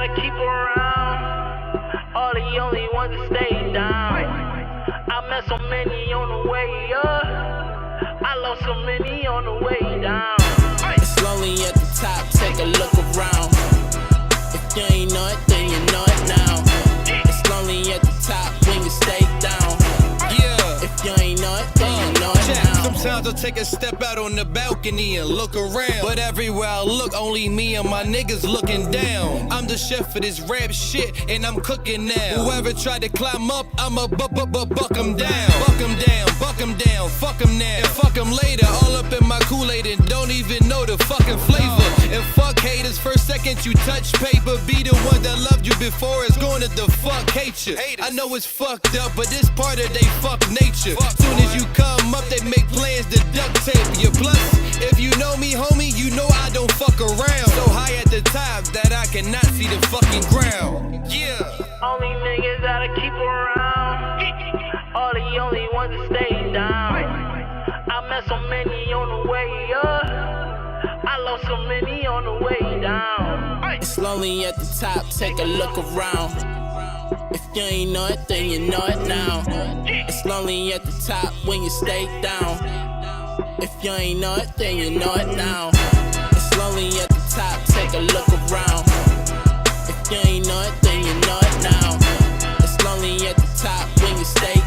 gotta keep around, all the only ones that stay down. I met so many on the way up, I lost so many on the way down. It's lonely at the top, take a look around. If you ain't know it, then you know it now. It's lonely at the top when you stay down. Yeah. If you ain't know it, then you know it now. Sometimes I'll take a step out on the balcony and look around, but everywhere I look, only me and my niggas looking down. I'm the chef for this rap shit, and I'm cooking now. Whoever tried to climb up, I'ma buck 'em down. Buck 'em down, buck 'em down, fuck 'em now, and fuck 'em later. All up in my Kool-Aid and don't even know the fucking flavor. And fuck haters, first second you touch paper, be the one that loved you before it's going to the fuck hate you. I know it's fucked up, but it's part of they fuck nature. Soon as you come up, they make plans to duct tape you. Plus, if you know me, homie, you know I don't fuck around. So high at the top that I cannot see the fucking ground. Yeah. Only niggas gotta keep around, all the only ones that stay down. I met so many on the way up, I lost so many on the way down. It's lonely at the top, take a look around. If you ain't know it, then you know it now. It's lonely at the top when you stay down. If you ain't know it, then you know it now. It's lonely at the top, take a look around. If you ain't know it, then you know it now. It's lonely at the top when you stay